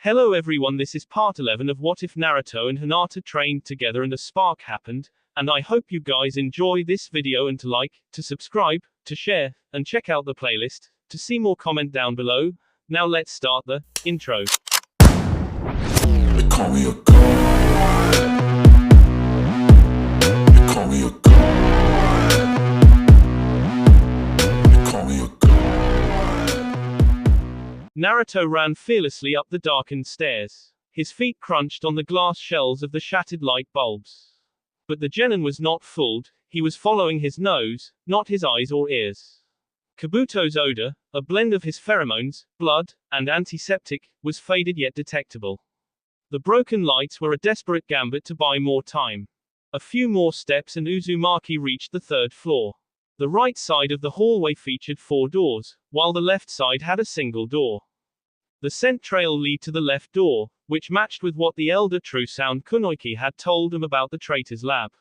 Hello everyone, this is part 11 of What If Naruto and Hinata trained together and a spark happened, and I hope you guys enjoy this video and to like, to subscribe, to share, and check out the playlist, to see more comment down below. Now let's start the intro. They call me a god. They call me a god. They call me a god. Naruto ran fearlessly up the darkened stairs. His feet crunched on the glass shells of the shattered light bulbs. But the genin was not fooled, he was following his nose, not his eyes or ears. Kabuto's odor, a blend of his pheromones, blood, and antiseptic, was faded yet detectable. The broken lights were a desperate gambit to buy more time. A few more steps and Uzumaki reached the third floor. The right side of the hallway featured 4 doors, while the left side had a single door. The scent trail led to the left door, which matched with what the elder True Sound Kunoichi had told him about the traitor's lab.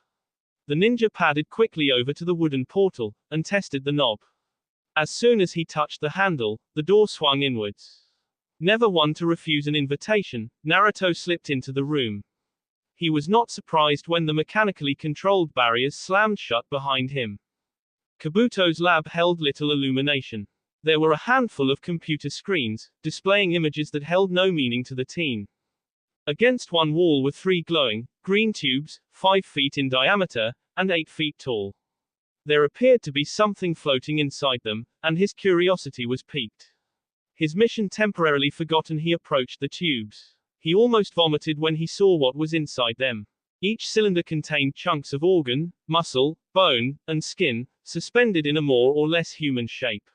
The ninja padded quickly over to the wooden portal, and tested the knob. As soon as he touched the handle, the door swung inwards. Never one to refuse an invitation, Naruto slipped into the room. He was not surprised when the mechanically controlled barriers slammed shut behind him. Kabuto's lab held little illumination. There were a handful of computer screens, displaying images that held no meaning to the teen. Against one wall were 3 glowing, green tubes, 5 feet in diameter, and 8 feet tall. There appeared to be something floating inside them, and his curiosity was piqued. His mission temporarily forgotten, he approached the tubes. He almost vomited when he saw what was inside them. Each cylinder contained chunks of organ, muscle, bone, and skin, suspended in a more or less human shape.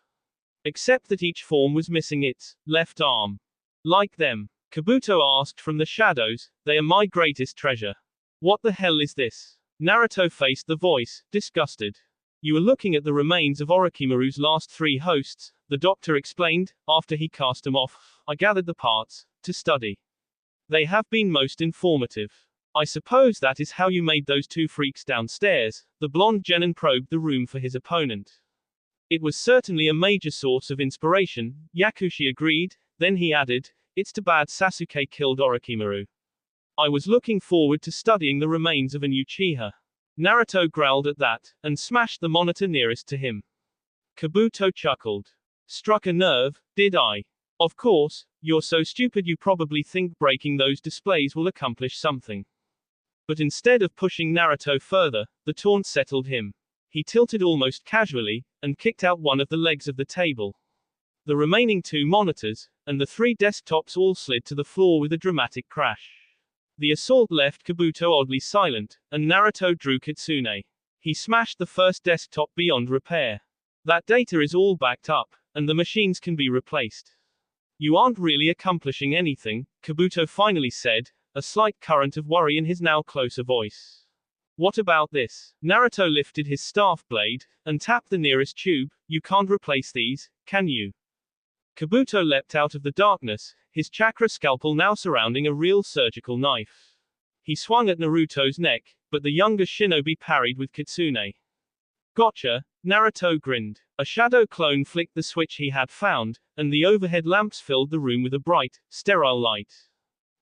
Except that each form was missing its left arm. Like them, Kabuto asked from the shadows, they are my greatest treasure. What the hell is this? Naruto faced the voice, disgusted. You are looking at the remains of Orochimaru's last 3 hosts, the doctor explained, after he cast them off. I gathered the parts, to study. They have been most informative. I suppose that is how you made those 2 freaks downstairs. The blonde genin probed the room for his opponent. It was certainly a major source of inspiration, Yakushi agreed, then he added, it's too bad Sasuke killed Orochimaru. I was looking forward to studying the remains of an Uchiha. Naruto growled at that, and smashed the monitor nearest to him. Kabuto chuckled. Struck a nerve, did I? Of course, you're so stupid you probably think breaking those displays will accomplish something. But instead of pushing Naruto further, the taunt settled him. He tilted almost casually, and kicked out one of the legs of the table. The remaining 2 monitors, and the 3 desktops all slid to the floor with a dramatic crash. The assault left Kabuto oddly silent, and Naruto drew Kitsune. He smashed the first desktop beyond repair. That data is all backed up, and the machines can be replaced. You aren't really accomplishing anything, Kabuto finally said, a slight current of worry in his now closer voice. What about this? Naruto lifted his staff blade, and tapped the nearest tube. You can't replace these, can you? Kabuto leapt out of the darkness, his chakra scalpel now surrounding a real surgical knife. He swung at Naruto's neck, but the younger shinobi parried with Kitsune. Gotcha, Naruto grinned. A shadow clone flicked the switch he had found, and the overhead lamps filled the room with a bright, sterile light.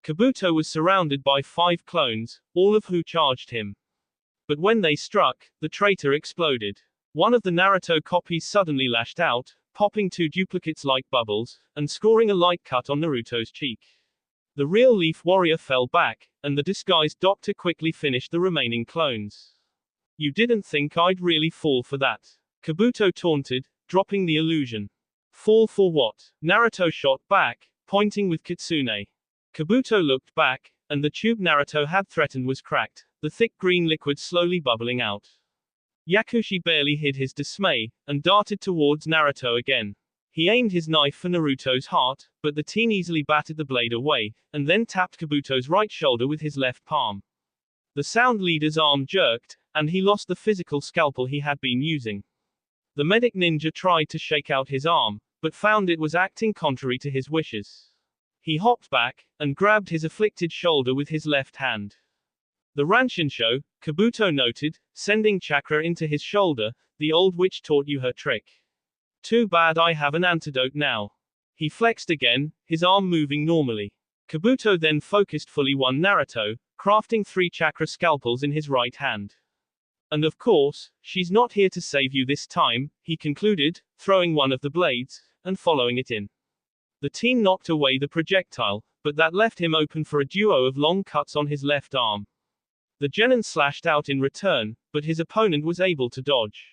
Kabuto was surrounded by 5 clones, all of who charged him. But when they struck, the traitor exploded. One of the Naruto copies suddenly lashed out, popping 2 duplicates like bubbles, and scoring a light cut on Naruto's cheek. The real Leaf Warrior fell back, and the disguised doctor quickly finished the remaining clones. You didn't think I'd really fall for that? Kabuto taunted, dropping the illusion. Fall for what? Naruto shot back, pointing with Kitsune. Kabuto looked back, and the tube Naruto had threatened was cracked, the thick green liquid slowly bubbling out. Yakushi barely hid his dismay, and darted towards Naruto again. He aimed his knife for Naruto's heart, but the teen easily batted the blade away, and then tapped Kabuto's right shoulder with his left palm. The sound leader's arm jerked, and he lost the physical scalpel he had been using. The medic ninja tried to shake out his arm, but found it was acting contrary to his wishes. He hopped back, and grabbed his afflicted shoulder with his left hand. The Ranshinsho, Kabuto noted, sending chakra into his shoulder, the old witch taught you her trick. Too bad I have an antidote now. He flexed again, his arm moving normally. Kabuto then focused fully on Naruto, crafting 3 chakra scalpels in his right hand. And of course, she's not here to save you this time, he concluded, throwing one of the blades, and following it in. The teen knocked away the projectile, but that left him open for a duo of long cuts on his left arm. The genin slashed out in return, but his opponent was able to dodge.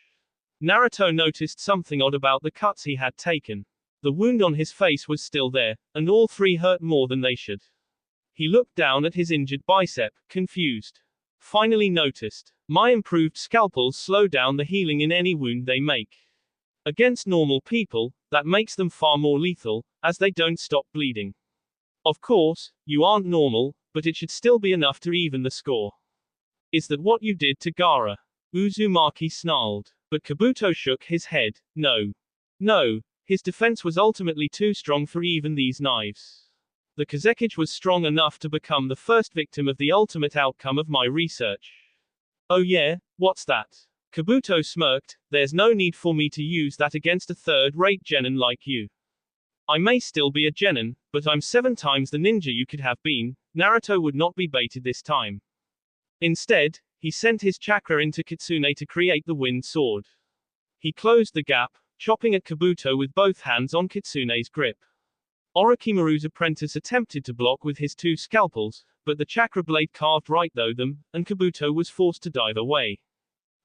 Naruto noticed something odd about the cuts he had taken. The wound on his face was still there, and all 3 hurt more than they should. He looked down at his injured bicep, confused. Finally noticed, my improved scalpels slow down the healing in any wound they make. Against normal people, that makes them far more lethal, as they don't stop bleeding. Of course, you aren't normal, but it should still be enough to even the score. Is that what you did to Gaara? Uzumaki snarled. But Kabuto shook his head. No. No. His defense was ultimately too strong for even these knives. The Kazekage was strong enough to become the first victim of the ultimate outcome of my research. Oh yeah, what's that? Kabuto smirked, there's no need for me to use that against a third-rate genin like you. I may still be a genin, but I'm 7 times the ninja you could have been. Naruto would not be baited this time. Instead, he sent his chakra into Kitsune to create the wind sword. He closed the gap, chopping at Kabuto with both hands on Kitsune's grip. Orochimaru's apprentice attempted to block with his 2 scalpels, but the chakra blade carved right through them, and Kabuto was forced to dive away.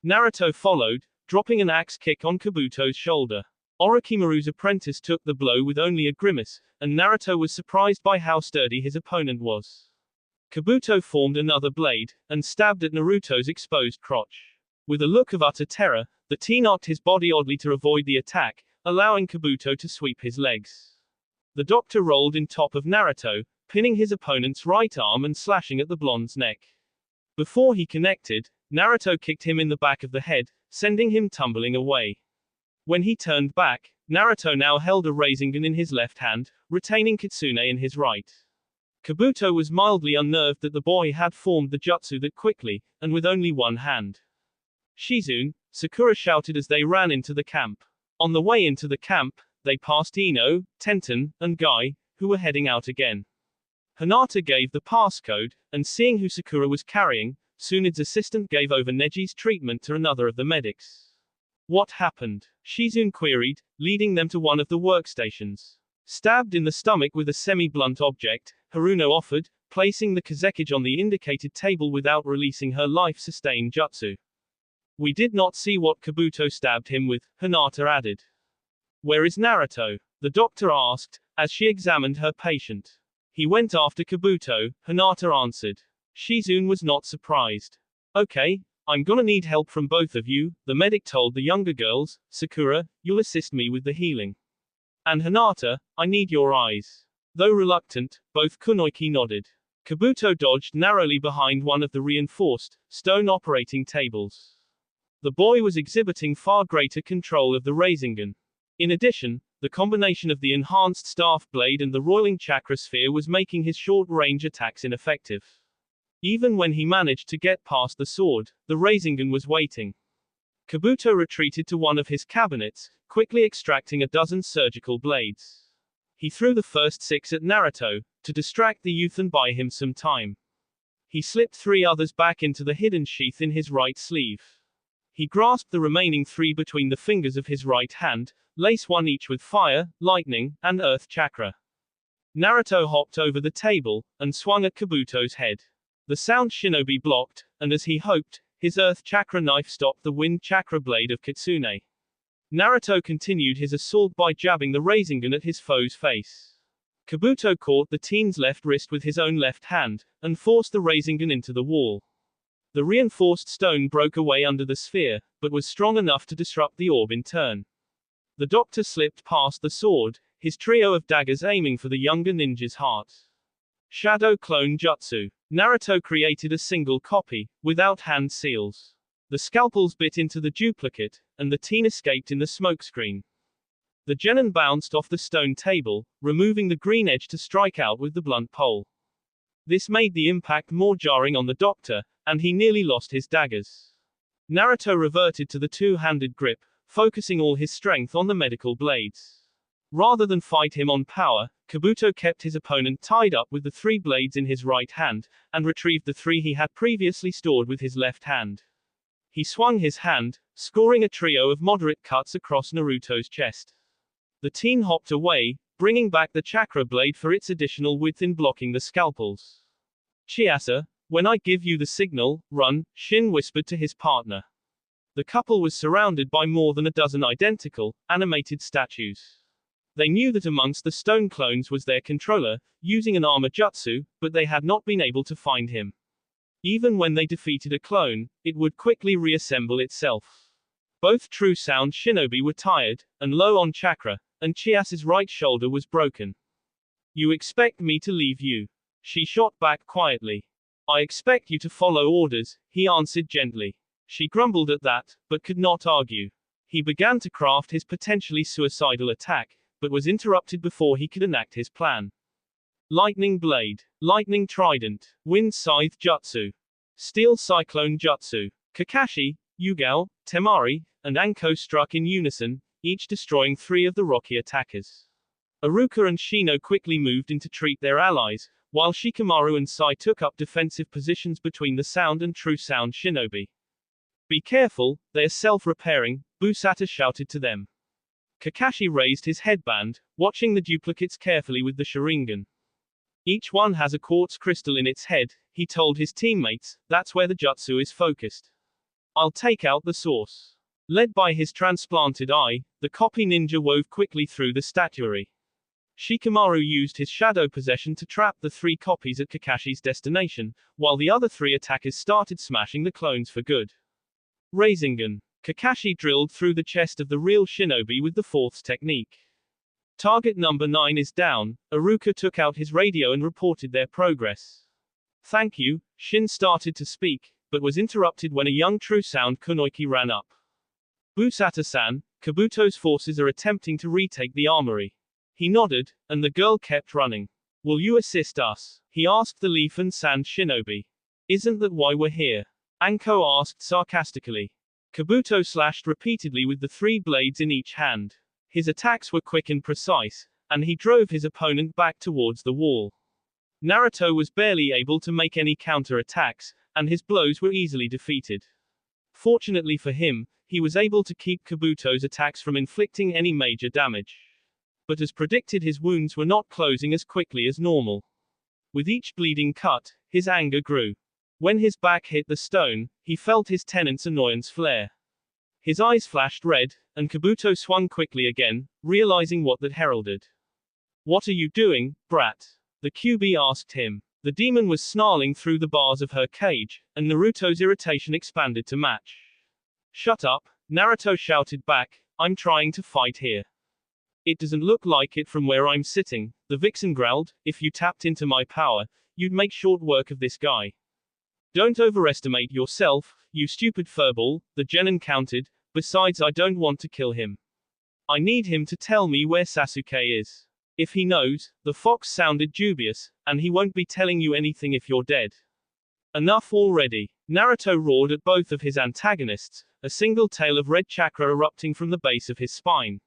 Naruto followed, dropping an axe kick on Kabuto's shoulder. Orochimaru's apprentice took the blow with only a grimace, and Naruto was surprised by how sturdy his opponent was. Kabuto formed another blade, and stabbed at Naruto's exposed crotch. With a look of utter terror, the teen arced his body oddly to avoid the attack, allowing Kabuto to sweep his legs. The doctor rolled in top of Naruto, pinning his opponent's right arm and slashing at the blonde's neck. Before he connected, Naruto kicked him in the back of the head, sending him tumbling away. When he turned back, Naruto now held a Rasengan in his left hand, retaining Kitsune in his right. Kabuto was mildly unnerved that the boy had formed the jutsu that quickly, and with only one hand. Shizune, Sakura shouted as they ran into the camp. On the way into the camp, they passed Ino, Tenten, and Guy, who were heading out again. Hinata gave the passcode, and seeing who Sakura was carrying, Tsunde's assistant gave over Neji's treatment to another of the medics. What happened? Shizune queried, leading them to one of the workstations. Stabbed in the stomach with a semi-blunt object, Haruno offered, placing the Kazekage on the indicated table without releasing her life-sustaining jutsu. We did not see what Kabuto stabbed him with, Hinata added. Where is Naruto? The doctor asked, as she examined her patient. He went after Kabuto, Hinata answered. Shizune was not surprised. Okay, I'm gonna need help from both of you, the medic told the younger girls. Sakura, you'll assist me with the healing. And Hinata, I need your eyes. Though reluctant, both kunoichi nodded. Kabuto dodged narrowly behind one of the reinforced, stone operating tables. The boy was exhibiting far greater control of the Rasengan. In addition, the combination of the enhanced staff blade and the roiling chakra sphere was making his short-range attacks ineffective. Even when he managed to get past the sword, the Rasengan was waiting. Kabuto retreated to one of his cabinets, quickly extracting a dozen surgical blades. He threw the first 6 at Naruto, to distract the youth and buy him some time. He slipped 3 others back into the hidden sheath in his right sleeve. He grasped the remaining 3 between the fingers of his right hand, laced one each with fire, lightning, and earth chakra. Naruto hopped over the table, and swung at Kabuto's head. The sound shinobi blocked, and as he hoped, his earth chakra knife stopped the wind chakra blade of Kitsune. Naruto continued his assault by jabbing the Rasengan at his foe's face. Kabuto caught the teen's left wrist with his own left hand, and forced the Rasengan into the wall. The reinforced stone broke away under the sphere, but was strong enough to disrupt the orb in turn. The doctor slipped past the sword, his trio of daggers aiming for the younger ninja's heart. Shadow Clone Jutsu. Naruto created a single copy, without hand seals. The scalpels bit into the duplicate, and the teen escaped in the smokescreen. The genin bounced off the stone table, removing the green edge to strike out with the blunt pole. This made the impact more jarring on the doctor, and he nearly lost his daggers. Naruto reverted to the two-handed grip, focusing all his strength on the medical blades. Rather than fight him on power, Kabuto kept his opponent tied up with the 3 blades in his right hand, and retrieved the 3 he had previously stored with his left hand. He swung his hand, scoring a trio of moderate cuts across Naruto's chest. The teen hopped away, bringing back the chakra blade for its additional width in blocking the scalpels. Chiasa, when I give you the signal, run, Shin whispered to his partner. The couple was surrounded by more than a dozen identical, animated statues. They knew that amongst the stone clones was their controller, using an armor jutsu, but they had not been able to find him. Even when they defeated a clone, it would quickly reassemble itself. Both true sound shinobi were tired, and low on chakra, and Chiasa's right shoulder was broken. You expect me to leave you? She shot back quietly. I expect you to follow orders, he answered gently. She grumbled at that, but could not argue. He began to craft his potentially suicidal attack, but was interrupted before he could enact his plan. Lightning Blade, Lightning Trident, Wind Scythe Jutsu, Steel Cyclone Jutsu. Kakashi, Yugao, Temari, and Anko struck in unison, each destroying 3 of the rocky attackers. Iruka and Shino quickly moved in to treat their allies, while Shikamaru and Sai took up defensive positions between the sound and true sound shinobi. Be careful, they are self-repairing, Busata shouted to them. Kakashi raised his headband, watching the duplicates carefully with the Sharingan. Each one has a quartz crystal in its head, he told his teammates, that's where the jutsu is focused. I'll take out the source. Led by his transplanted eye, the copy ninja wove quickly through the statuary. Shikamaru used his shadow possession to trap the 3 copies at Kakashi's destination, while the other 3 attackers started smashing the clones for good. Rasengan. Kakashi drilled through the chest of the real shinobi with the 4th technique. Target number 9 is down. Iruka took out his radio and reported their progress. Thank you, Shin started to speak, but was interrupted when a young true sound kunoichi ran up. Busata-san, Kabuto's forces are attempting to retake the armory. He nodded, and the girl kept running. Will you assist us? He asked the leaf and sand shinobi. Isn't that why we're here? Anko asked sarcastically. Kabuto slashed repeatedly with the 3 blades in each hand. His attacks were quick and precise, and he drove his opponent back towards the wall. Naruto was barely able to make any counter-attacks, and his blows were easily defeated. Fortunately for him, he was able to keep Kabuto's attacks from inflicting any major damage. But as predicted, his wounds were not closing as quickly as normal. With each bleeding cut, his anger grew. When his back hit the stone, he felt his tenant's annoyance flare. His eyes flashed red, and Kabuto swung quickly again, realizing what that heralded. What are you doing, brat? The QB asked him. The demon was snarling through the bars of her cage, and Naruto's irritation expanded to match. Shut up, Naruto shouted back, I'm trying to fight here. It doesn't look like it from where I'm sitting, the vixen growled. If you tapped into my power, you'd make short work of this guy. Don't overestimate yourself, you stupid furball, the genin countered. Besides, I don't want to kill him. I need him to tell me where Sasuke is. If he knows, the fox sounded dubious, and he won't be telling you anything if you're dead. Enough already. Naruto roared at both of his antagonists, a single tail of red chakra erupting from the base of his spine.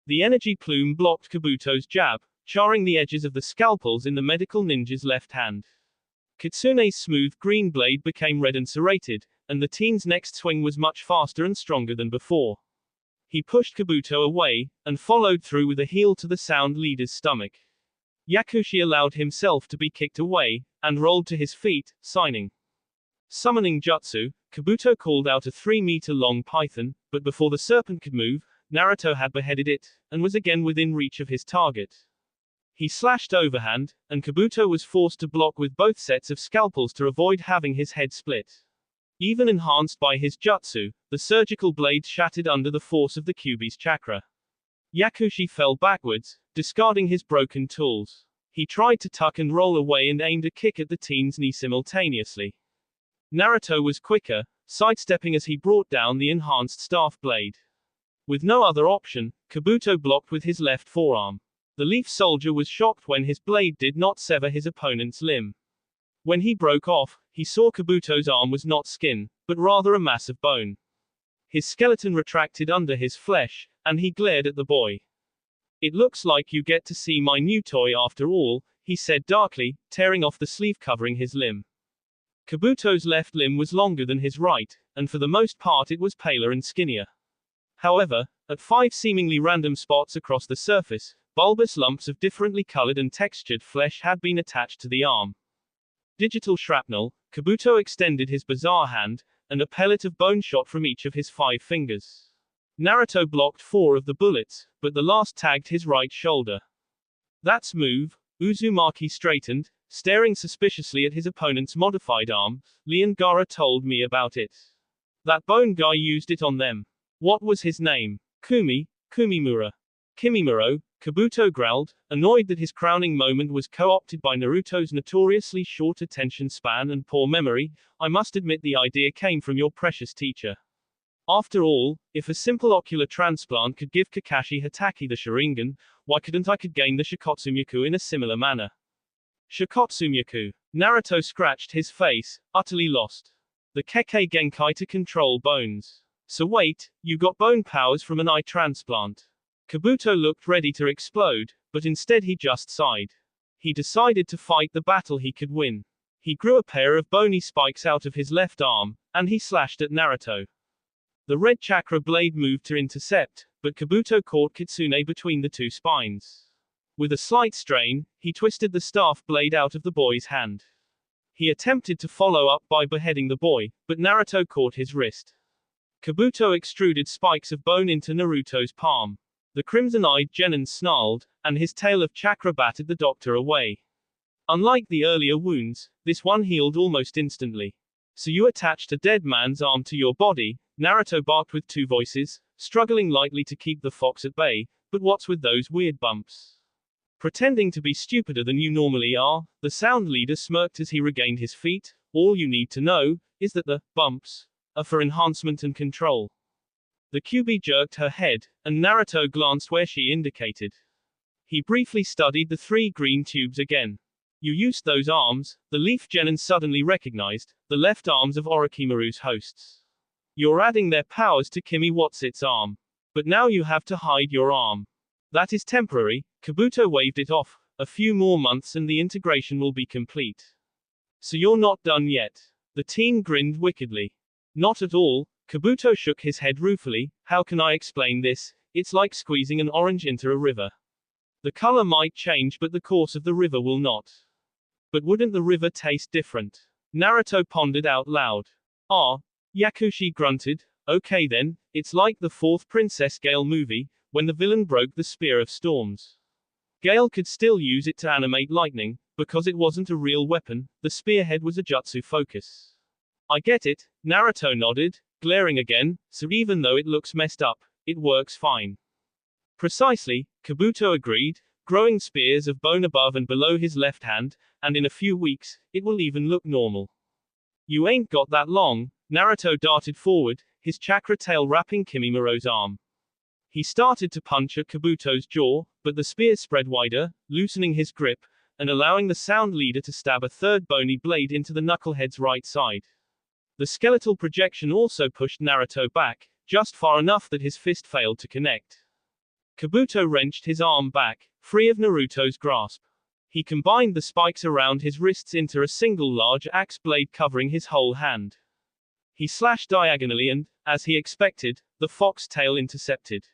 The energy plume blocked Kabuto's jab, charring the edges of the scalpels in the medical ninja's left hand. Kitsune's smooth green blade became red and serrated, and the teen's next swing was much faster and stronger than before. He pushed Kabuto away, and followed through with a heel to the sound leader's stomach. Yakushi allowed himself to be kicked away, and rolled to his feet, signing. Summoning jutsu, Kabuto called out a 3-meter-long python, but before the serpent could move, Naruto had beheaded it, and was again within reach of his target. He slashed overhand, and Kabuto was forced to block with both sets of scalpels to avoid having his head split. Even enhanced by his jutsu, the surgical blade shattered under the force of the QB's chakra. Yakushi fell backwards, discarding his broken tools. He tried to tuck and roll away and aimed a kick at the teen's knee simultaneously. Naruto was quicker, sidestepping as he brought down the enhanced staff blade. With no other option, Kabuto blocked with his left forearm. The leaf soldier was shocked when his blade did not sever his opponent's limb. When he broke off, he saw Kabuto's arm was not skin, but rather a mass of bone. His skeleton retracted under his flesh, and he glared at the boy. It looks like you get to see my new toy after all, he said darkly, tearing off the sleeve covering his limb. Kabuto's left limb was longer than his right, and for the most part it was paler and skinnier. However, at 5 seemingly random spots across the surface, bulbous lumps of differently colored and textured flesh had been attached to the arm. Digital shrapnel, Kabuto extended his bizarre hand, and a pellet of bone shot from each of his 5 fingers. Naruto blocked 4 of the bullets, but the last tagged his right shoulder. That's move, Uzumaki straightened, staring suspiciously at his opponent's modified arm. Lee and Gaara told me about it. That bone guy used it on them. What was his name? Kumimura. Kimimuro, Kabuto growled, annoyed that his crowning moment was co-opted by Naruto's notoriously short attention span and poor memory. I must admit the idea came from your precious teacher. After all, if a simple ocular transplant could give Kakashi Hatake the Sharingan, why couldn't I gain the Shikotsumyaku in a similar manner? Shikotsumyaku. Naruto scratched his face, utterly lost. The Kekkei Genkai to control bones. So wait, you got bone powers from an eye transplant. Kabuto looked ready to explode, but instead he just sighed. He decided to fight the battle he could win. He grew a pair of bony spikes out of his left arm, and he slashed at Naruto. The red chakra blade moved to intercept, but Kabuto caught Kitsune between the 2 spines. With a slight strain, he twisted the staff blade out of the boy's hand. He attempted to follow up by beheading the boy, but Naruto caught his wrist. Kabuto extruded spikes of bone into Naruto's palm. The crimson-eyed genin snarled, and his tail of chakra batted the doctor away. Unlike the earlier wounds, this one healed almost instantly. So you attached a dead man's arm to your body, Naruto barked with 2 voices, struggling lightly to keep the fox at bay. But what's with those weird bumps? Pretending to be stupider than you normally are, the sound leader smirked as he regained his feet. All you need to know is that the bumps are for enhancement and control. The QB jerked her head, and Naruto glanced where she indicated. He briefly studied the 3 green tubes again. You used those arms, the Leaf Genin suddenly recognized, the left arms of Orochimaru's hosts. You're adding their powers to Kimi What's-Its arm. But now you have to hide your arm. That is temporary, Kabuto waved it off. A few more months and the integration will be complete. So you're not done yet. The teen grinned wickedly. Not at all. Kabuto shook his head ruefully. How can I explain this? It's like squeezing an orange into a river. The color might change but the course of the river will not. But wouldn't the river taste different? Naruto pondered out loud. Ah. Yakushi grunted. Okay then, it's like the 4th Princess Gale movie, when the villain broke the Spear of Storms. Gale could still use it to animate lightning, because it wasn't a real weapon, the spearhead was a jutsu focus. I get it, Naruto nodded, glaring again, so even though it looks messed up, it works fine. Precisely, Kabuto agreed, growing spears of bone above and below his left hand, and in a few weeks, it will even look normal. You ain't got that long. Naruto darted forward, his chakra tail wrapping Kimimuro's arm. He started to punch at Kabuto's jaw, but the spear spread wider, loosening his grip, and allowing the sound leader to stab a 3rd bony blade into the knucklehead's right side. The skeletal projection also pushed Naruto back, just far enough that his fist failed to connect. Kabuto wrenched his arm back, free of Naruto's grasp. He combined the spikes around his wrists into a single large axe blade covering his whole hand. He slashed diagonally and, as he expected, the fox tail intercepted.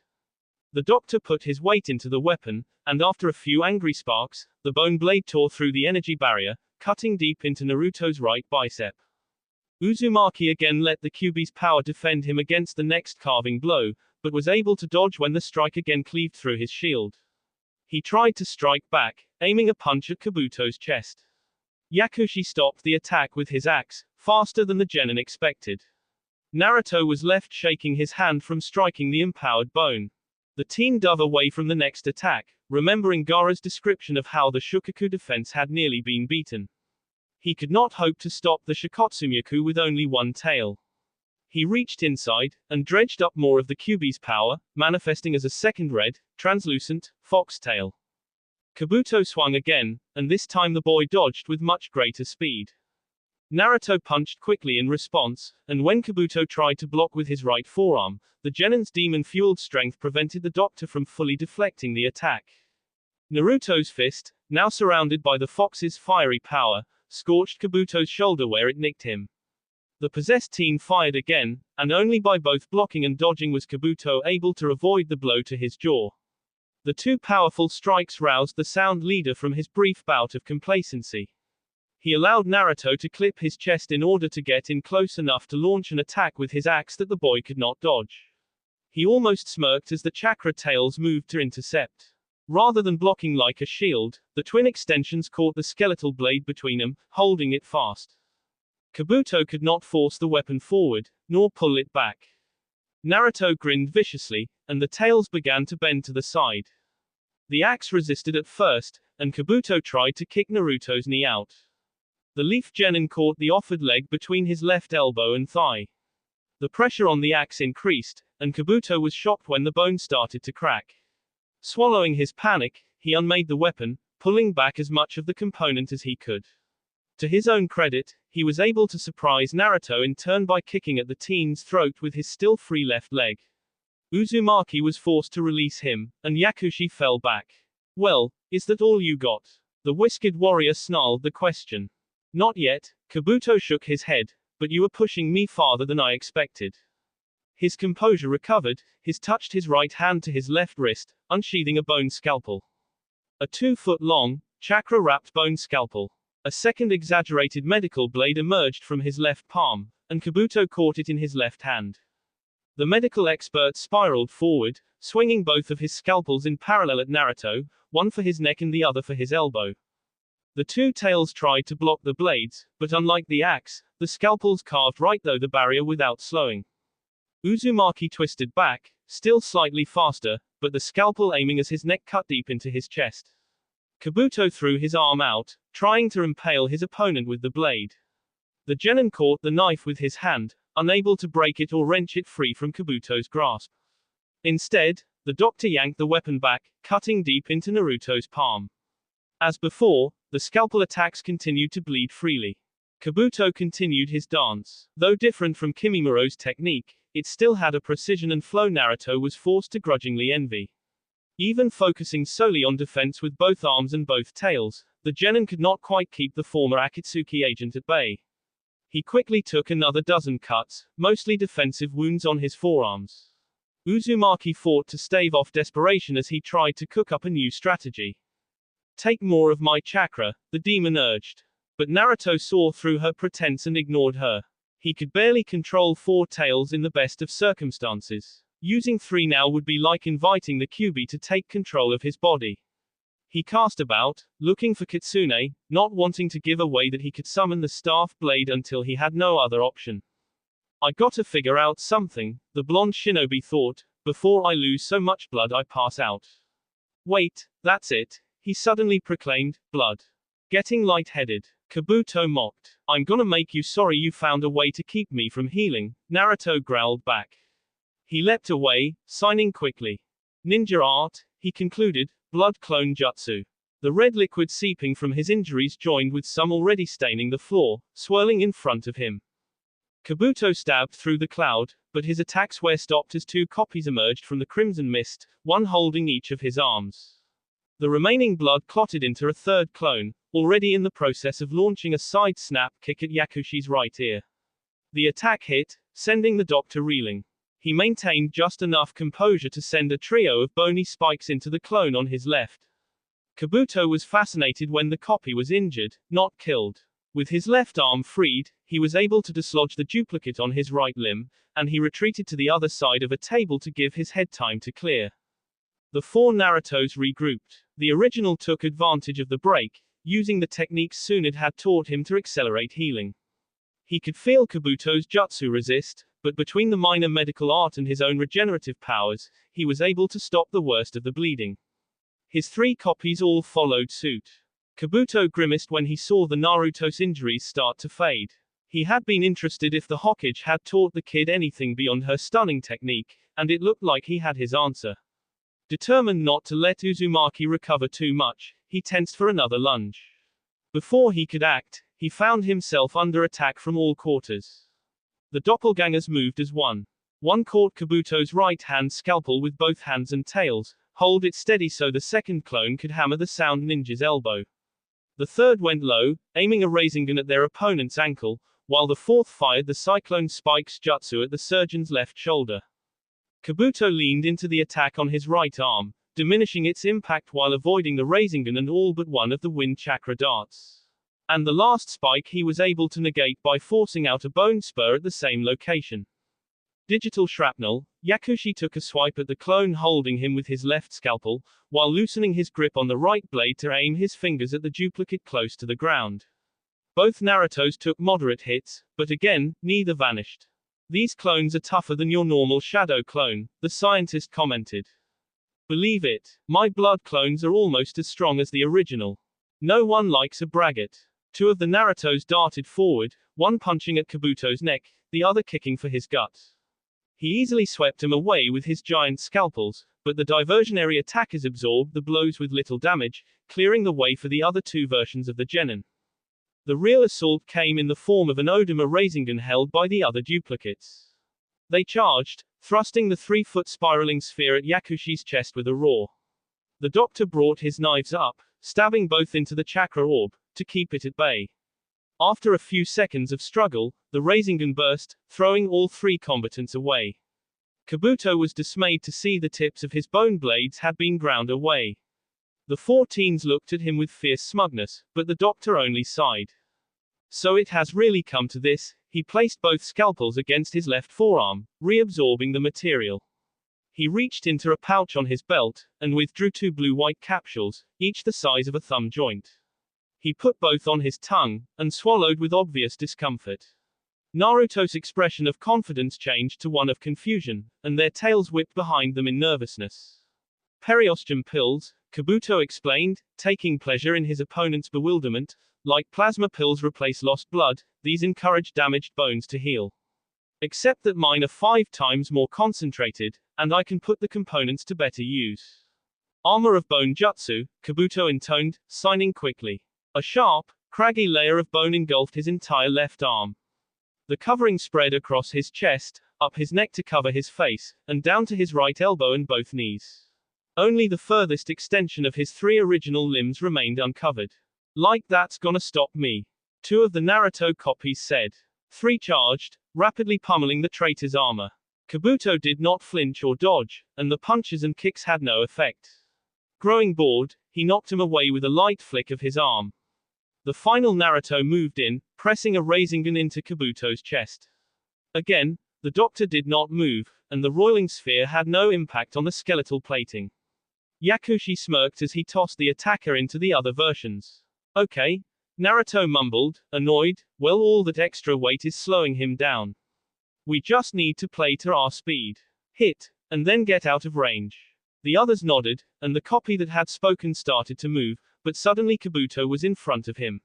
The doctor put his weight into the weapon, and after a few angry sparks, the bone blade tore through the energy barrier, cutting deep into Naruto's right bicep. Uzumaki again let the QB's power defend him against the next carving blow, but was able to dodge when the strike again cleaved through his shield. He tried to strike back, aiming a punch at Kabuto's chest. Yakushi stopped the attack with his axe, faster than the genin expected. Naruto was left shaking his hand from striking the empowered bone. The teen dove away from the next attack, remembering Gaara's description of how the Shukaku defense had nearly been beaten. He could not hope to stop the Shikotsumyaku with only 1 tail. He reached inside, and dredged up more of the QB's power, manifesting as a second red, translucent, foxtail. Kabuto swung again, and this time the boy dodged with much greater speed. Naruto punched quickly in response, and when Kabuto tried to block with his right forearm, the Genin's demon-fueled strength prevented the doctor from fully deflecting the attack. Naruto's fist, now surrounded by the fox's fiery power, scorched Kabuto's shoulder where it nicked him. The possessed teen fired again, and only by both blocking and dodging was Kabuto able to avoid the blow to his jaw. The two powerful strikes roused the Sound Leader from his brief bout of complacency. He allowed Naruto to clip his chest in order to get in close enough to launch an attack with his axe that the boy could not dodge. He almost smirked as the chakra tails moved to intercept. Rather than blocking like a shield, the twin extensions caught the skeletal blade between them, holding it fast. Kabuto could not force the weapon forward, nor pull it back. Naruto grinned viciously, and the tails began to bend to the side. The axe resisted at first, and Kabuto tried to kick Naruto's knee out. The Leaf Genin caught the offered leg between his left elbow and thigh. The pressure on the axe increased, and Kabuto was shocked when the bone started to crack. Swallowing his panic, he unmade the weapon, pulling back as much of the component as he could. To his own credit, he was able to surprise Naruto in turn by kicking at the teen's throat with his still free left leg. Uzumaki was forced to release him, and Yakushi fell back. Well, is that all you got? The whisked warrior snarled the question. Not yet, Kabuto shook his head, but you were pushing me farther than I expected. His composure recovered, he touched his right hand to his left wrist, unsheathing a bone scalpel. A 2-foot-long, chakra-wrapped bone scalpel. A second exaggerated medical blade emerged from his left palm, and Kabuto caught it in his left hand. The medical expert spiraled forward, swinging both of his scalpels in parallel at Naruto, one for his neck and the other for his elbow. The two tails tried to block the blades, but unlike the axe, the scalpels carved right through the barrier without slowing. Uzumaki twisted back, still slightly faster, but the scalpel aiming as his neck cut deep into his chest. Kabuto threw his arm out, trying to impale his opponent with the blade. The Genin caught the knife with his hand, unable to break it or wrench it free from Kabuto's grasp. Instead, the doctor yanked the weapon back, cutting deep into Naruto's palm. As before, the scalpel attacks continued to bleed freely. Kabuto continued his dance. Though different from Kimimuro's technique, it still had a precision and flow Naruto was forced to grudgingly envy. Even focusing solely on defense with both arms and both tails, the Genin could not quite keep the former Akatsuki agent at bay. He quickly took another dozen cuts, mostly defensive wounds on his forearms. Uzumaki fought to stave off desperation as he tried to cook up a new strategy. Take more of my chakra, the demon urged. But Naruto saw through her pretense and ignored her. He could barely control 4 tails in the best of circumstances. Using 3 now would be like inviting the Kyuubi to take control of his body. He cast about, looking for Kitsune, not wanting to give away that he could summon the staff blade until he had no other option. I gotta figure out something, the blonde shinobi thought, before I lose so much blood I pass out. Wait, that's it, he suddenly proclaimed, blood. Getting lightheaded. Kabuto mocked. I'm gonna make you sorry you found a way to keep me from healing, Naruto growled back. He leapt away, signing quickly. Ninja art, he concluded, blood clone jutsu. The red liquid seeping from his injuries joined with some already staining the floor, swirling in front of him. Kabuto stabbed through the cloud, but his attacks were stopped as 2 copies emerged from the crimson mist, one holding each of his arms. The remaining blood clotted into a third clone, already in the process of launching a side snap kick at Yakushi's right ear. The attack hit, sending the doctor reeling. He maintained just enough composure to send a trio of bony spikes into the clone on his left. Kabuto was fascinated when the copy was injured, not killed. With his left arm freed, he was able to dislodge the duplicate on his right limb, and he retreated to the other side of a table to give his head time to clear. The 4 Narutos regrouped. The original took advantage of the break, using the techniques Tsunade had taught him to accelerate healing. He could feel Kabuto's jutsu resist, but between the minor medical art and his own regenerative powers, he was able to stop the worst of the bleeding. His 3 copies all followed suit. Kabuto grimaced when he saw the Naruto's injuries start to fade. He had been interested if the Hokage had taught the kid anything beyond her stunning technique, and it looked like he had his answer. Determined not to let Uzumaki recover too much, he tensed for another lunge. Before he could act, he found himself under attack from all quarters. The doppelgangers moved as one. One caught Kabuto's right-hand scalpel with both hands and tails, hold it steady so the second clone could hammer the sound ninja's elbow. The third went low, aiming a Rasengan at their opponent's ankle, while the fourth fired the Cyclone Spikes jutsu at the surgeon's left shoulder. Kabuto leaned into the attack on his right arm, diminishing its impact while avoiding the Rasengan and all but one of the wind chakra darts. And the last spike he was able to negate by forcing out a bone spur at the same location. Digital shrapnel, Yakushi took a swipe at the clone holding him with his left scalpel, while loosening his grip on the right blade to aim his fingers at the duplicate close to the ground. Both Narutos took moderate hits, but again, neither vanished. These clones are tougher than your normal shadow clone, the scientist commented. Believe it, my blood clones are almost as strong as the original. No one likes a braggart. Two of the Narutos darted forward, one punching at Kabuto's neck, the other kicking for his guts. He easily swept him away with his giant scalpels, but the diversionary attackers absorbed the blows with little damage, clearing the way for the other two versions of the genin. The real assault came in the form of an Odama Rasengan held by the other duplicates. They charged, thrusting the 3-foot spiraling sphere at Yakushi's chest with a roar. The doctor brought his knives up, stabbing both into the chakra orb, to keep it at bay. After a few seconds of struggle, the Rasengan burst, throwing all three combatants away. Kabuto was dismayed to see the tips of his bone blades had been ground away. The 4 teens looked at him with fierce smugness, but the doctor only sighed. So it has really come to this. He placed both scalpels against his left forearm, reabsorbing the material. He reached into a pouch on his belt, and withdrew 2 blue-white capsules, each the size of a thumb joint. He put both on his tongue, and swallowed with obvious discomfort. Naruto's expression of confidence changed to one of confusion, and their tails whipped behind them in nervousness. Periosteum pills, Kabuto explained, taking pleasure in his opponent's bewilderment. Like plasma pills replace lost blood, these encourage damaged bones to heal. Except that mine are 5 times more concentrated, and I can put the components to better use. Armor of bone jutsu, Kabuto intoned, signing quickly. A sharp, craggy layer of bone engulfed his entire left arm. The covering spread across his chest, up his neck to cover his face, and down to his right elbow and both knees. Only the furthest extension of his 3 original limbs remained uncovered. Like that's gonna stop me. 2 of the Naruto copies said. 3 charged, rapidly pummeling the traitor's armor. Kabuto did not flinch or dodge, and the punches and kicks had no effect. Growing bored, he knocked him away with a light flick of his arm. The final Naruto moved in, pressing a Rasengan into Kabuto's chest. Again, the doctor did not move, and the roiling sphere had no impact on the skeletal plating. Yakushi smirked as he tossed the attacker into the other versions. Okay, Naruto mumbled, annoyed, well all that extra weight is slowing him down. We just need to play to our speed. Hit, and then get out of range. The others nodded, and the copy that had spoken started to move, but suddenly Kabuto was in front of him.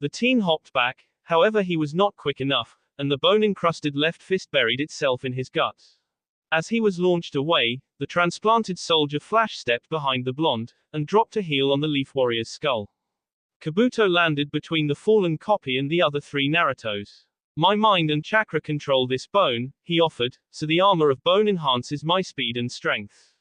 The teen hopped back, however he was not quick enough, and the bone-encrusted left fist buried itself in his guts. As he was launched away, the transplanted soldier flash-stepped behind the blonde, and dropped a heel on the Leaf Warrior's skull. Kabuto landed between the fallen copy and the other 3 Narutos. My mind and chakra control this bone, he offered, so the armor of bone enhances my speed and strength.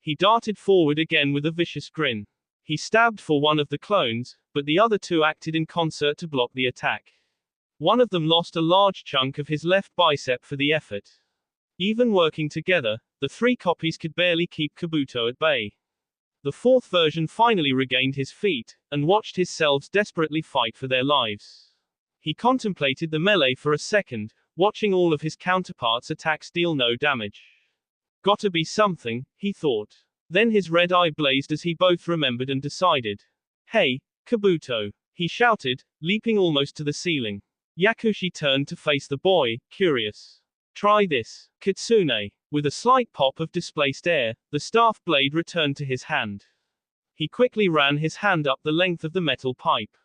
He darted forward again with a vicious grin. He stabbed for one of the clones, but the other 2 acted in concert to block the attack. One of them lost a large chunk of his left bicep for the effort. Even working together, the 3 copies could barely keep Kabuto at bay. The 4th version finally regained his feet, and watched his selves desperately fight for their lives. He contemplated the melee for a second, watching all of his counterparts' attacks deal no damage. Gotta be something, he thought. Then his red eye blazed as he both remembered and decided. Hey, Kabuto, he shouted, leaping almost to the ceiling. Yakushi turned to face the boy, curious. Try this, Kitsune. With a slight pop of displaced air, the staff blade returned to his hand. He quickly ran his hand up the length of the metal pipe.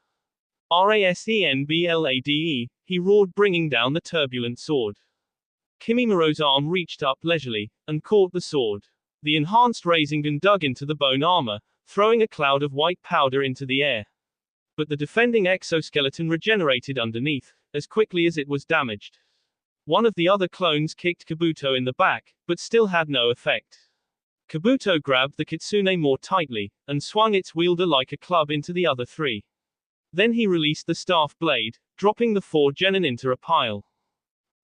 Rasenblade, he roared, bringing down the turbulent sword. Kimimuro's arm reached up leisurely, and caught the sword. The enhanced Rasengan dug into the bone armor, throwing a cloud of white powder into the air. But the defending exoskeleton regenerated underneath, as quickly as it was damaged. One of the other clones kicked Kabuto in the back, but still had no effect. Kabuto grabbed the kitsune more tightly, and swung its wielder like a club into the other three. Then he released the staff blade, dropping the 4 genin into a pile.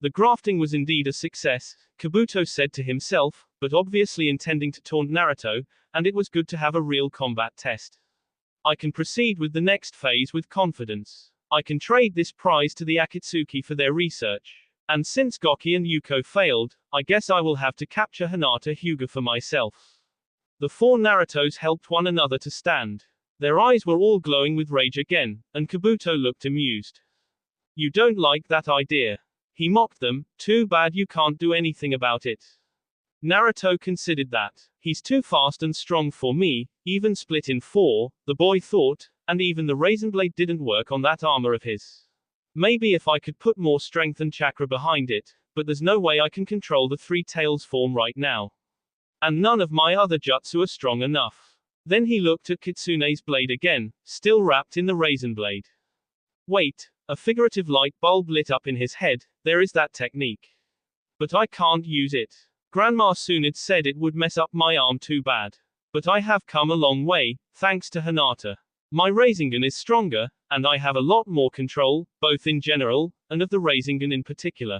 The grafting was indeed a success, Kabuto said to himself, but obviously intending to taunt Naruto, and it was good to have a real combat test. I can proceed with the next phase with confidence. I can trade this prize to the Akatsuki for their research. And since Goki and Yuko failed, I guess I will have to capture Hinata Hyuga for myself. The 4 Narutos helped one another to stand. Their eyes were all glowing with rage again, and Kabuto looked amused. You don't like that idea? He mocked them, too bad you can't do anything about it. Naruto considered that. He's too fast and strong for me, even split in 4, the boy thought, and even the Raisin Blade didn't work on that armor of his. Maybe if I could put more strength and chakra behind it, but there's no way I can control the 3 tails form right now. And none of my other jutsu are strong enough. Then he looked at Kitsune's blade again, still wrapped in the Raisin Blade. Wait, a figurative light bulb lit up in his head, there is that technique. But I can't use it. Grandma Tsunade said it would mess up my arm too bad. But I have come a long way, thanks to Hinata. My Rasengan is stronger, and I have a lot more control, both in general, and of the Rasengan in particular.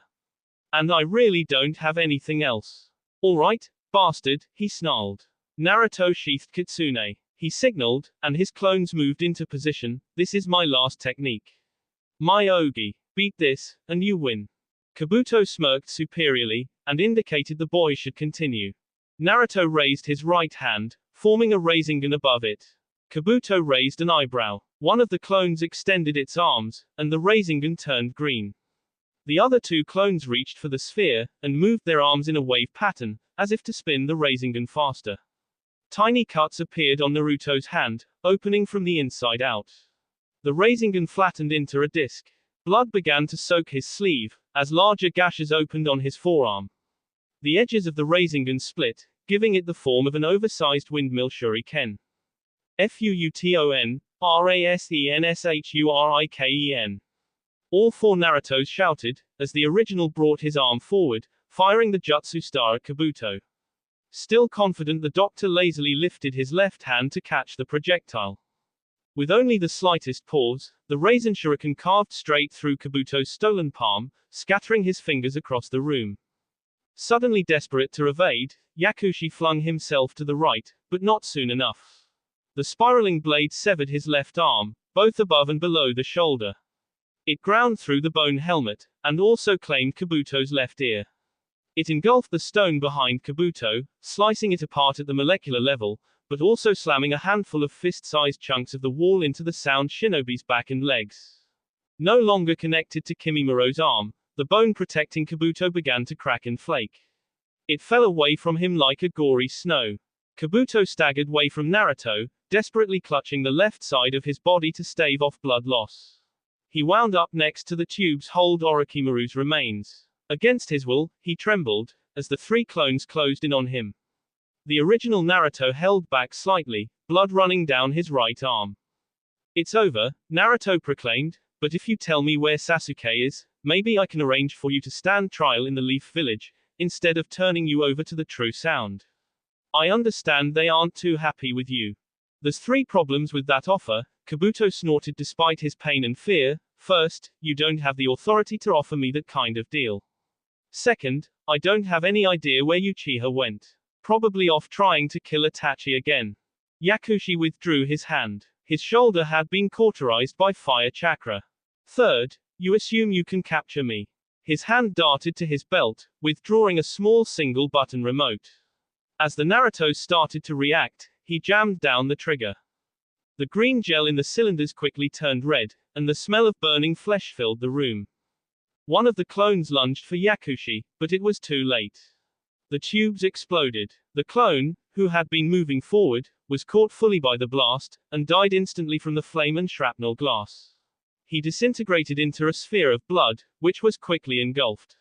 And I really don't have anything else. Alright, bastard, he snarled. Naruto sheathed Kitsune. He signaled, and his clones moved into position. This is my last technique. My Ogi. Beat this, and you win. Kabuto smirked superiorly, and indicated the boy should continue. Naruto raised his right hand, forming a Rasengan above it. Kabuto raised an eyebrow. One of the clones extended its arms, and the Rasengan turned green. The other 2 clones reached for the sphere, and moved their arms in a wave pattern, as if to spin the Rasengan faster. Tiny cuts appeared on Naruto's hand, opening from the inside out. The Rasengan flattened into a disc. Blood began to soak his sleeve, as larger gashes opened on his forearm. The edges of the Rasengan split, giving it the form of an oversized windmill shuriken. Futon, Rasenshuriken. All 4 Narutos shouted, as the original brought his arm forward, firing the jutsu star at Kabuto. Still confident, the doctor lazily lifted his left hand to catch the projectile. With only the slightest pause, the Raisin Shuriken carved straight through Kabuto's stolen palm, scattering his fingers across the room. Suddenly desperate to evade, Yakushi flung himself to the right, but not soon enough. The spiraling blade severed his left arm, both above and below the shoulder. It ground through the bone helmet, and also claimed Kabuto's left ear. It engulfed the stone behind Kabuto, slicing it apart at the molecular level, but also slamming a handful of fist-sized chunks of the wall into the sound shinobi's back and legs. No longer connected to Kimimuro's arm, the bone protecting Kabuto began to crack and flake. It fell away from him like a gory snow. Kabuto staggered away from Naruto, desperately clutching the left side of his body to stave off blood loss. He wound up next to the tubes hold Orochimaru's remains. Against his will, he trembled, as the 3 clones closed in on him. The original Naruto held back slightly, blood running down his right arm. It's over, Naruto proclaimed, but if you tell me where Sasuke is, maybe I can arrange for you to stand trial in the Leaf Village, instead of turning you over to the True Sound. I understand they aren't too happy with you. There's 3 problems with that offer, Kabuto snorted despite his pain and fear. First, you don't have the authority to offer me that kind of deal. Second, I don't have any idea where Uchiha went. Probably off trying to kill Itachi again. Yakushi withdrew his hand. His shoulder had been cauterized by fire chakra. Third, you assume you can capture me. His hand darted to his belt, withdrawing a small single button remote. As the Naruto started to react, he jammed down the trigger. The green gel in the cylinders quickly turned red, and the smell of burning flesh filled the room. One of the clones lunged for Yakushi, but it was too late. The tubes exploded. The clone, who had been moving forward, was caught fully by the blast, and died instantly from the flame and shrapnel glass. He disintegrated into a sphere of blood, which was quickly engulfed.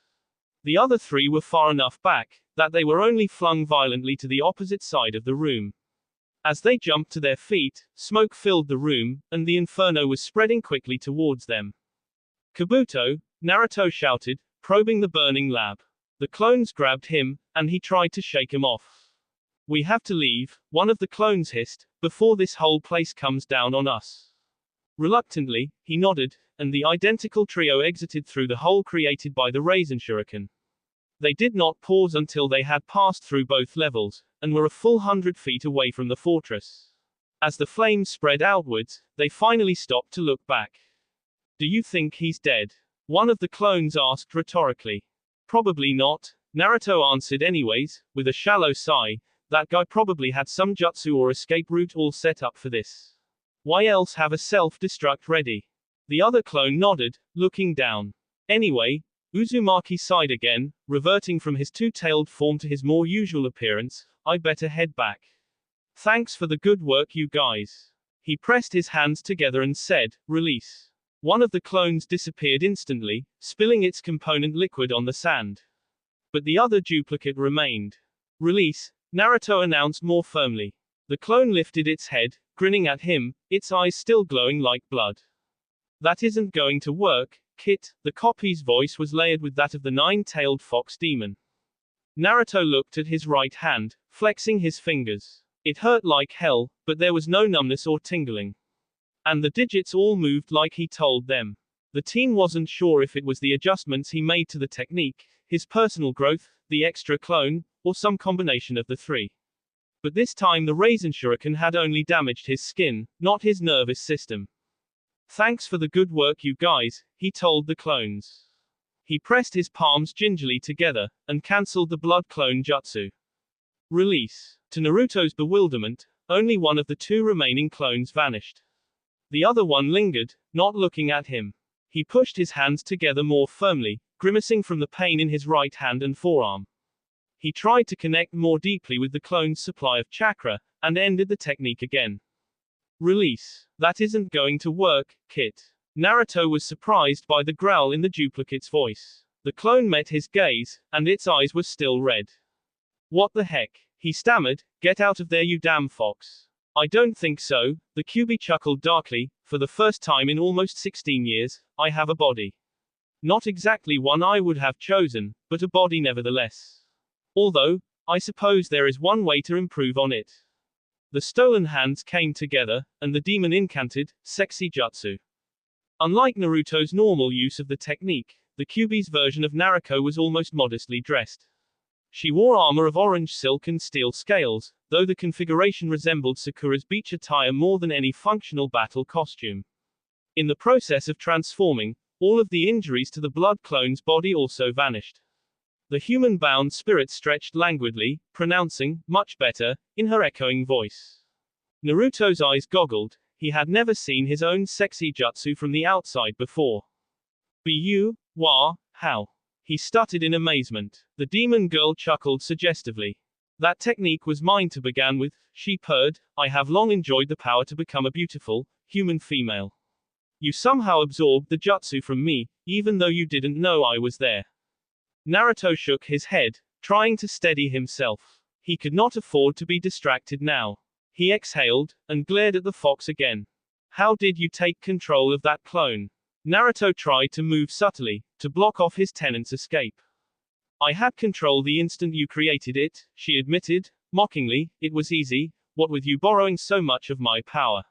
The other 3 were far enough back, that they were only flung violently to the opposite side of the room. As they jumped to their feet, smoke filled the room, and the inferno was spreading quickly towards them. Kabuto, Naruto shouted, probing the burning lab. The clones grabbed him, and he tried to shake him off. We have to leave, one of the clones hissed, before this whole place comes down on us. Reluctantly, he nodded, and the identical trio exited through the hole created by the Raisin Shuriken. They did not pause until they had passed through both levels, and were a full 100 feet away from the fortress. As the flames spread outwards, they finally stopped to look back. Do you think he's dead? One of the clones asked rhetorically. Probably not, Naruto answered anyways, with a shallow sigh. That guy probably had some jutsu or escape route all set up for this. Why else have a self-destruct ready? The other clone nodded, looking down. Anyway, Uzumaki sighed again, reverting from his two-tailed form to his more usual appearance. I better head back. Thanks for the good work, you guys. He pressed his hands together and said, release. One of the clones disappeared instantly, spilling its component liquid on the sand. But the other duplicate remained. Release, Naruto announced more firmly. The clone lifted its head, grinning at him, its eyes still glowing like blood. That isn't going to work, Kit. The copy's voice was layered with that of the nine-tailed fox demon. Naruto looked at his right hand, flexing his fingers. It hurt like hell, but there was no numbness or tingling. And the digits all moved like he told them. The team wasn't sure if it was the adjustments he made to the technique, his personal growth, the extra clone, or some combination of the three. But this time the Raisin Shuriken had only damaged his skin, not his nervous system. Thanks for the good work, you guys, he told the clones. He pressed his palms gingerly together, and cancelled the blood clone jutsu. Release. To Naruto's bewilderment, only one of the two remaining clones vanished. The other one lingered, not looking at him. He pushed his hands together more firmly, grimacing from the pain in his right hand and forearm. He tried to connect more deeply with the clone's supply of chakra, and ended the technique again. Release. That isn't going to work, Kit. Naruto was surprised by the growl in the duplicate's voice. The clone met his gaze, and its eyes were still red. What the heck? He stammered, get out of there, you damn fox. I don't think so, the Kyuubi chuckled darkly. For the first time in almost 16 years, I have a body. Not exactly one I would have chosen, but a body nevertheless. Although, I suppose there is one way to improve on it. The stolen hands came together, and the demon incanted, sexy jutsu. Unlike Naruto's normal use of the technique, the Kyuubi's version of Naruto was almost modestly dressed. She wore armor of orange silk and steel scales, though the configuration resembled Sakura's beach attire more than any functional battle costume. In the process of transforming, all of the injuries to the blood clone's body also vanished. The human-bound spirit stretched languidly, pronouncing, much better, in her echoing voice. Naruto's eyes goggled. He had never seen his own sexy jutsu from the outside before. How? He stuttered in amazement. The demon girl chuckled suggestively. That technique was mine to begin with, she purred. I have long enjoyed the power to become a beautiful, human female. You somehow absorbed the jutsu from me, even though you didn't know I was there. Naruto shook his head, trying to steady himself. He could not afford to be distracted now. He exhaled, and glared at the fox again. How did you take control of that clone? Naruto tried to move subtly, to block off his tenant's escape. I had control the instant you created it, she admitted, mockingly. It was easy, what with you borrowing so much of my power.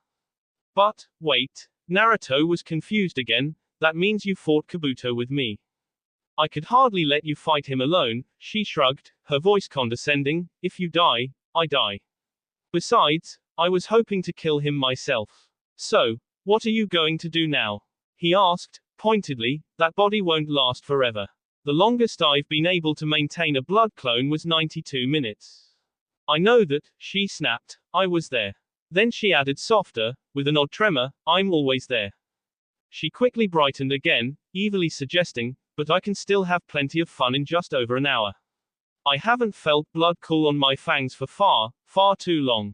But, wait. Naruto was confused again. That means you fought Kabuto with me. I could hardly let you fight him alone, she shrugged, her voice condescending. If you die, I die. Besides, I was hoping to kill him myself. So, what are you going to do now? He asked, pointedly. That body won't last forever. The longest I've been able to maintain a blood clone was 92 minutes. I know that, she snapped. I was there. Then she added softer, with an odd tremor, I'm always there. She quickly brightened again, evilly suggesting, but I can still have plenty of fun in just over an hour. I haven't felt blood cool on my fangs for far too long.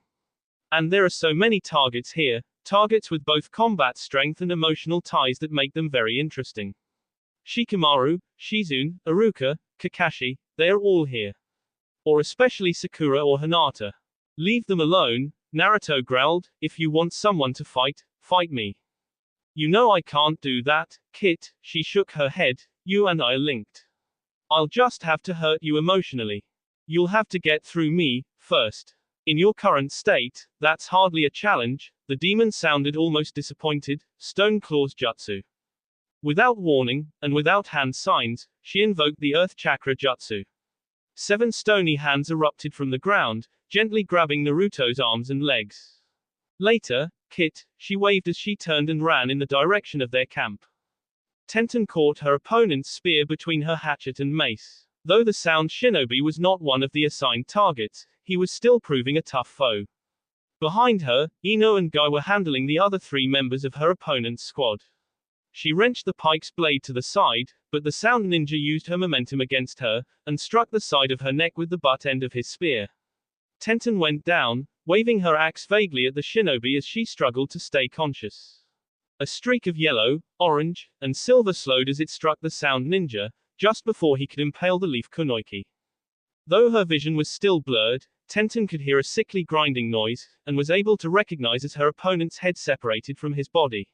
And there are so many targets here, targets with both combat strength and emotional ties that make them very interesting. Shikamaru, Shizune, Iruka, Kakashi, they are all here. Or especially Sakura or Hinata. Leave them alone, Naruto growled, if you want someone to fight, fight me. You know I can't do that, Kit, she shook her head, you and I are linked. I'll just have to hurt you emotionally. You'll have to get through me, first. In your current state, that's hardly a challenge, the demon sounded almost disappointed, Stone Claw's jutsu. Without warning, and without hand signs, she invoked the Earth Chakra jutsu. 7 stony hands erupted from the ground, gently grabbing Naruto's arms and legs. Later, Kit, she waved as she turned and ran in the direction of their camp. Tenten caught her opponent's spear between her hatchet and mace. Though the sound shinobi was not one of the assigned targets, he was still proving a tough foe. Behind her, Ino and Guy were handling the other 3 members of her opponent's squad. She wrenched the pike's blade to the side, but the sound ninja used her momentum against her, and struck the side of her neck with the butt end of his spear. Tenten went down, waving her axe vaguely at the shinobi as she struggled to stay conscious. A streak of yellow, orange, and silver slowed as it struck the sound ninja, just before he could impale the leaf kunoiki. Though her vision was still blurred, Tenten could hear a sickly grinding noise, and was able to recognize as her opponent's head separated from his body.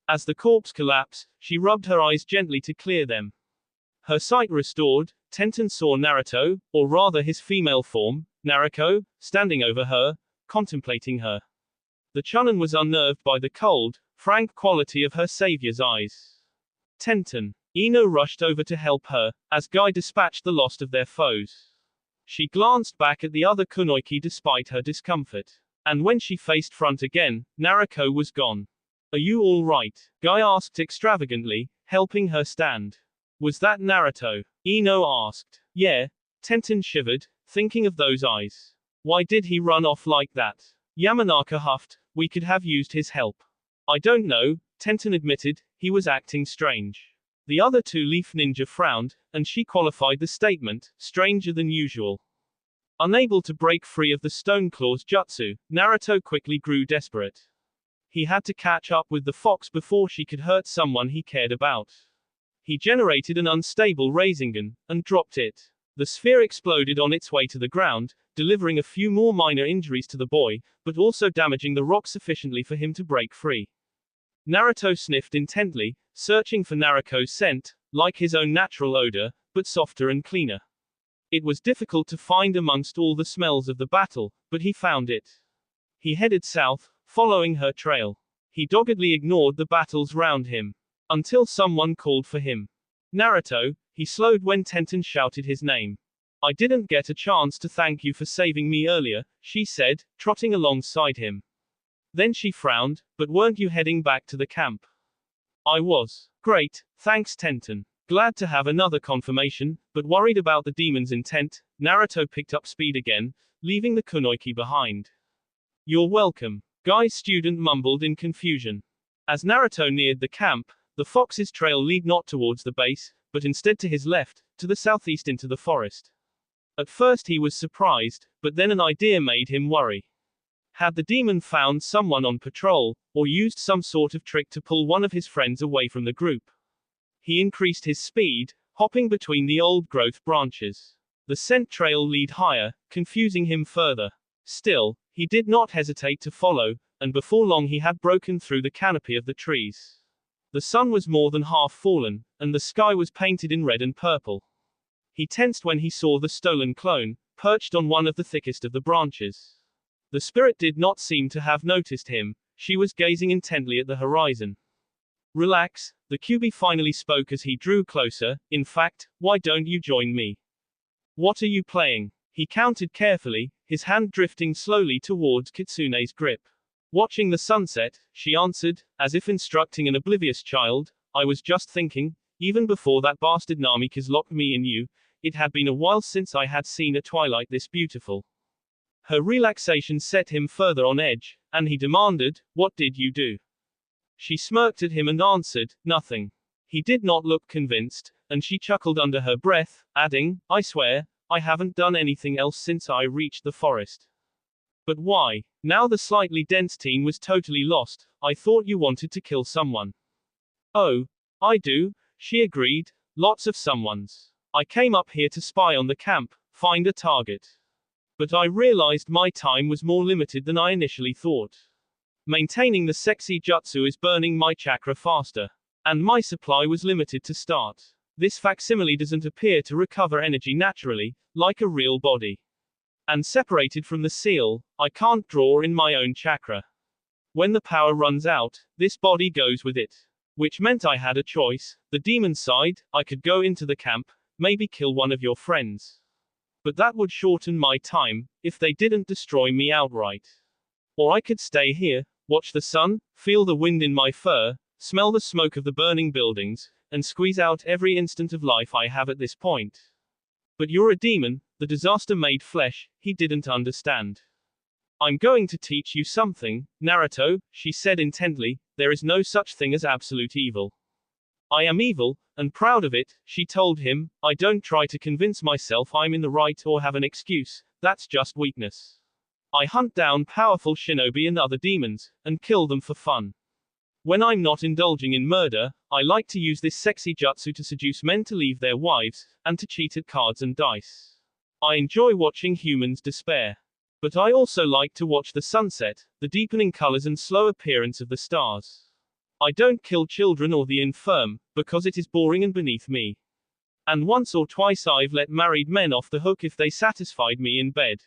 As the corpse collapsed, she rubbed her eyes gently to clear them. Her sight restored, Tenten saw Naruto, or rather his female form, Naruko, standing over her, contemplating her. The Chunin was unnerved by the cold, frank quality of her savior's eyes. Tenten. Ino rushed over to help her, as Guy dispatched the lost of their foes. She glanced back at the other kunoiki despite her discomfort. And when she faced front again, Naruko was gone. Are you all right? Guy asked extravagantly, helping her stand. Was that Naruto? Ino asked. Yeah. Tenten shivered, thinking of those eyes. Why did he run off like that? Yamanaka huffed, we could have used his help. I don't know, Tenten admitted, he was acting strange. The other 2 leaf ninja frowned, and she qualified the statement, stranger than usual. Unable to break free of the Stone Claw's jutsu, Naruto quickly grew desperate. He had to catch up with the fox before she could hurt someone he cared about. He generated an unstable Rasengan, and dropped it. The sphere exploded on its way to the ground, delivering a few more minor injuries to the boy, but also damaging the rock sufficiently for him to break free. Naruto sniffed intently, searching for Naruko's scent, like his own natural odor, but softer and cleaner. It was difficult to find amongst all the smells of the battle, but he found it. He headed south, following her trail. He doggedly ignored the battles round him. Until someone called for him. Naruto, he slowed when Tenten shouted his name. I didn't get a chance to thank you for saving me earlier, she said, trotting alongside him. Then she frowned, but weren't you heading back to the camp? I was. Great, thanks Tenten. Glad to have another confirmation, but worried about the demon's intent, Naruto picked up speed again, leaving the kunoiki behind. You're welcome. Guy's student mumbled in confusion. As Naruto neared the camp, the fox's trail led not towards the base, but instead to his left, to the southeast into the forest. At first he was surprised, but then an idea made him worry. Had the demon found someone on patrol, or used some sort of trick to pull one of his friends away from the group? He increased his speed, hopping between the old-growth branches. The scent trail led higher, confusing him further. Still, he did not hesitate to follow, and before long he had broken through the canopy of the trees. The sun was more than half fallen, and the sky was painted in red and purple. He tensed when he saw the stolen clone, perched on one of the thickest of the branches. The spirit did not seem to have noticed him, she was gazing intently at the horizon. Relax, the QB finally spoke as he drew closer, in fact, why don't you join me? What are you playing? He counted carefully, his hand drifting slowly towards Kitsune's grip. Watching the sunset, she answered, as if instructing an oblivious child, I was just thinking, even before that bastard Namikaze locked me in you, it had been a while since I had seen a twilight this beautiful. Her relaxation set him further on edge, and he demanded, what did you do? She smirked at him and answered, nothing. He did not look convinced, and she chuckled under her breath, adding, I swear, I haven't done anything else since I reached the forest. But why? Now the slightly dense teen was totally lost. I thought you wanted to kill someone. Oh, I do, she agreed, lots of someones. I came up here to spy on the camp, find a target. But I realized my time was more limited than I initially thought. Maintaining the sexy jutsu is burning my chakra faster. And my supply was limited to start. This facsimile doesn't appear to recover energy naturally, like a real body. And separated from the seal, I can't draw in my own chakra. When the power runs out, this body goes with it. Which meant I had a choice, the demon side, I could go into the camp, maybe kill one of your friends. But that would shorten my time, if they didn't destroy me outright. Or I could stay here, watch the sun, feel the wind in my fur, smell the smoke of the burning buildings, and squeeze out every instant of life I have at this point. But you're a demon, the disaster made flesh, he didn't understand. I'm going to teach you something, Naruto, she said intently, there is no such thing as absolute evil. I am evil, and proud of it, she told him, I don't try to convince myself I'm in the right or have an excuse, that's just weakness. I hunt down powerful shinobi and other demons, and kill them for fun. When I'm not indulging in murder, I like to use this sexy jutsu to seduce men to leave their wives, and to cheat at cards and dice. I enjoy watching humans despair. But I also like to watch the sunset, the deepening colors and slow appearance of the stars. I don't kill children or the infirm, because it is boring and beneath me. And once or twice I've let married men off the hook if they satisfied me in bed.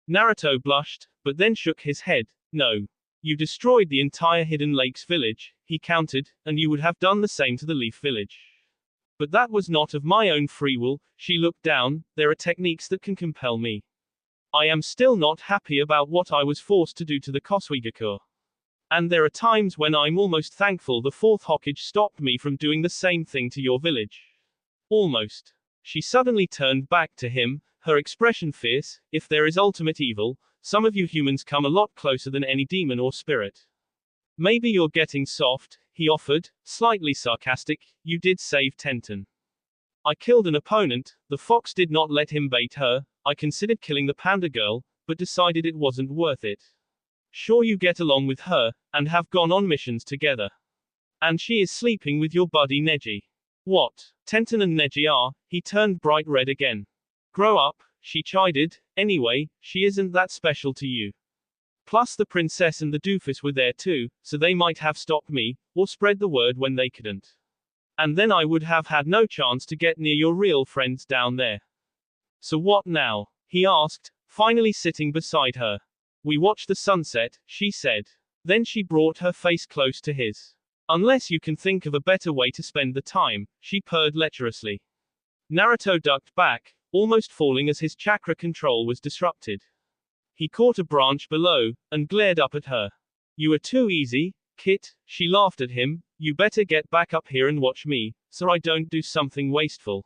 Naruto blushed, but then shook his head. No. You destroyed the entire Hidden Lakes village, he countered, and you would have done the same to the Leaf village. But that was not of my own free will, she looked down, there are techniques that can compel me. I am still not happy about what I was forced to do to the Kosuigakure. And there are times when I'm almost thankful the fourth Hokage stopped me from doing the same thing to your village. Almost. She suddenly turned back to him, her expression fierce, if there is ultimate evil, some of you humans come a lot closer than any demon or spirit. Maybe you're getting soft, he offered, slightly sarcastic, you did save Tenten. I killed an opponent, the fox did not let him bait her, I considered killing the panda girl, but decided it wasn't worth it. Sure you get along with her, and have gone on missions together. And she is sleeping with your buddy Neji. What? Tenten and Neji are, he turned bright red again. Grow up, she chided, anyway, she isn't that special to you. Plus the princess and the doofus were there too, so they might have stopped me, or spread the word when they couldn't. And then I would have had no chance to get near your real friends down there. So what now? He asked, finally sitting beside her. We watch the sunset, she said. Then she brought her face close to his. Unless you can think of a better way to spend the time, she purred lecherously. Naruto ducked back, almost falling as his chakra control was disrupted. He caught a branch below, and glared up at her. You are too easy, Kit, she laughed at him, you better get back up here and watch me, so I don't do something wasteful.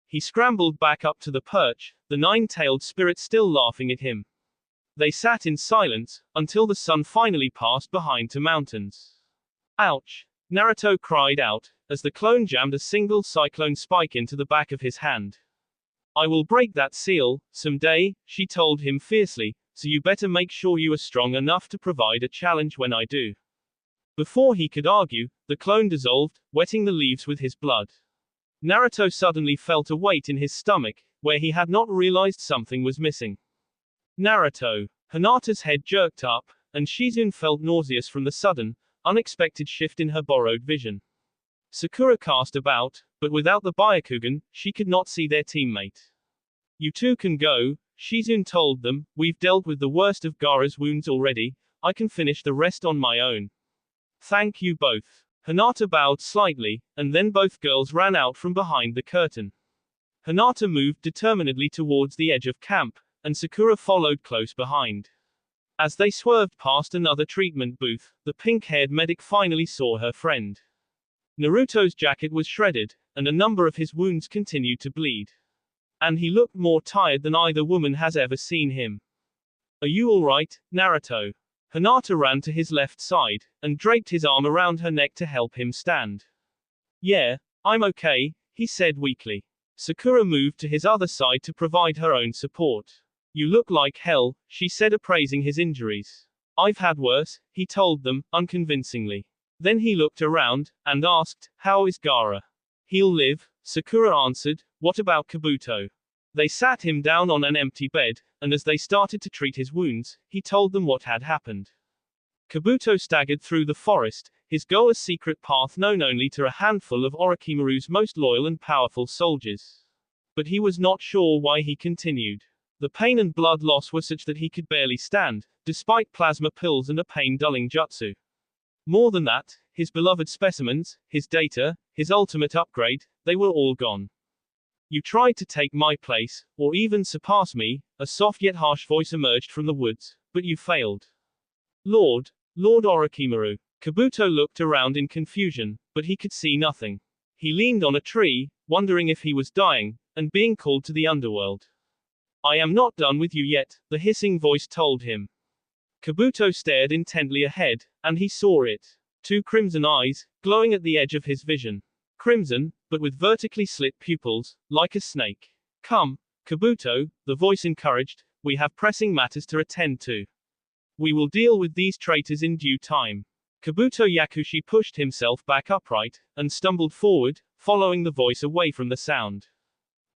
He scrambled back up to the perch, the nine-tailed spirit still laughing at him. They sat in silence, until the sun finally passed behind two mountains. Ouch! Naruto cried out, as the clone jammed a single cyclone spike into the back of his hand. I will break that seal, someday, she told him fiercely, so you better make sure you are strong enough to provide a challenge when I do. Before he could argue, the clone dissolved, wetting the leaves with his blood. Naruto suddenly felt a weight in his stomach, where he had not realized something was missing. Naruto. Hinata's head jerked up, and Shizune felt nauseous from the sudden, unexpected shift in her borrowed vision. Sakura cast about, but without the Byakugan, she could not see their teammate. You two can go, Shizune told them, we've dealt with the worst of Gaara's wounds already, I can finish the rest on my own. Thank you both. Hinata bowed slightly, and then both girls ran out from behind the curtain. Hinata moved determinedly towards the edge of camp, and Sakura followed close behind. As they swerved past another treatment booth, the pink-haired medic finally saw her friend. Naruto's jacket was shredded, and a number of his wounds continued to bleed. And he looked more tired than either woman has ever seen him. Are you alright, Naruto? Hinata ran to his left side, and draped his arm around her neck to help him stand. Yeah, I'm okay, he said weakly. Sakura moved to his other side to provide her own support. You look like hell, she said, appraising his injuries. I've had worse, he told them, unconvincingly. Then he looked around, and asked, how is Gaara? He'll live, Sakura answered, what about Kabuto? They sat him down on an empty bed, and as they started to treat his wounds, he told them what had happened. Kabuto staggered through the forest, his goal a secret path known only to a handful of Orochimaru's most loyal and powerful soldiers. But he was not sure why he continued. The pain and blood loss were such that he could barely stand, despite plasma pills and a pain-dulling jutsu. More than that, his beloved specimens, his data, his ultimate upgrade, they were all gone. You tried to take my place, or even surpass me, a soft yet harsh voice emerged from the woods, but you failed. Lord Orochimaru. Kabuto looked around in confusion, but he could see nothing. He leaned on a tree, wondering if he was dying, and being called to the underworld. I am not done with you yet, the hissing voice told him. Kabuto stared intently ahead, and he saw it. Two crimson eyes, glowing at the edge of his vision. Crimson, but with vertically slit pupils, like a snake. Come, Kabuto, the voice encouraged, we have pressing matters to attend to. We will deal with these traitors in due time. Kabuto Yakushi pushed himself back upright, and stumbled forward, following the voice away from the sound.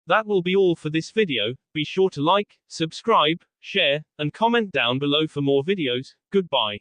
That will be all for this video. Be sure to like, subscribe, share, and comment down below for more videos. Goodbye.